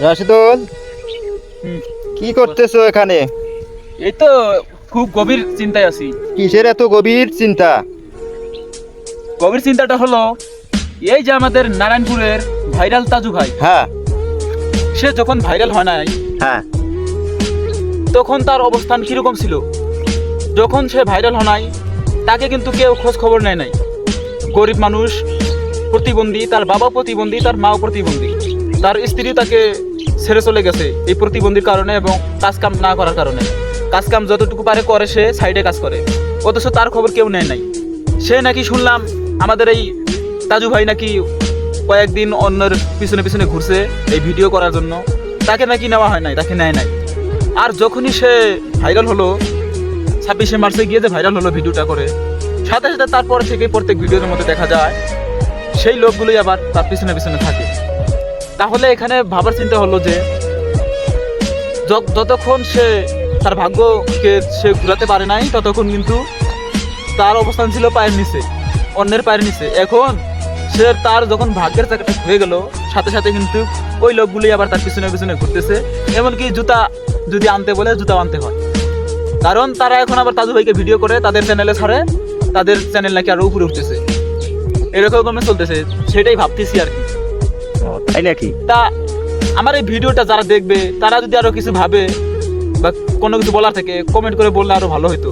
রাশিদুল, হুম, কি করতেছো এখানে? এই তো খুব গভীর চিন্তায় আছি। কিসের এত গভীর চিন্তা? গভীর চিন্তাটা হলো এই যে আমাদের নারায়ণপুরের ভাইরাল তাজু ভাই, হ্যাঁ, সে যখন ভাইরাল হয় নাই হ্যাঁ, তখন তার অবস্থান কিরকম ছিল। যখন সে ভাইরাল হয় নাই তাকে কিন্তু কেউ খোঁজ খবর নেয় নাই। গরিব মানুষ, প্রতিবন্ধী, তার বাবা প্রতিবন্ধী, তার মাও প্রতিবন্ধী, তার স্ত্রী তাকে ছেড়ে চলে গেছে এই প্রতিবন্ধীর কারণে এবং কাজ কাম না করার কারণে। কাজ কাম যতটুকু পারে করে, সে সাইডে কাজ করে, অথচ তার খবর কেউ নেয় নাই। সে নাকি শুনলাম আমাদের এই তাজু ভাই নাকি কয়েকদিন অন্যের পিছনে পিছনে ঘুরছে এই ভিডিও করার জন্য, তাকে নাকি নেওয়া হয় নাই, তাকে নেয় নাই। আর যখনই সে ভাইরাল হলো, 26শে মার্চে গিয়ে যে ভাইরাল হলো ভিডিওটা করে, সাথে সাথে তারপর থেকে প্রত্যেক ভিডিওর মধ্যে দেখা যায় সেই লোকগুলোই আবার তার পিছনে পিছনে থাকে। তাহলে এখানে ভাবার চিন্তা হলো যে যতক্ষণ সে তার ভাগ্যকে সে ঘুরাতে পারে নাই ততক্ষণ কিন্তু তার অবস্থান ছিল পায়ের নিচে, অন্যের পায়ের নিচে। এখন সে তার যখন ভাগ্যের চাকাটা হয়ে গেল, সাথে সাথে কিন্তু ওই লোকগুলি আবার তার পিছনে পিছনে ঘুরতেছে। এমনকি জুতা যদি আনতে বলে জুতাও আনতে হয়, কারণ তারা এখন আবার তাজু ভাইকে ভিডিও করে তাদের চ্যানেলে ছাড়ে, তাদের চ্যানেল নাকি আরো উপরে উঠতেছে। এরকম চলতেছে, সেটাই ভাবতেছি আর কি। তাই নাকি? তা আমার এই ভিডিওটা যারা দেখবে তারা যদি আরো কিছু ভাবে বা কোনো কিছু বলার থেকে কমেন্ট করে বললে আরো ভালো হতো।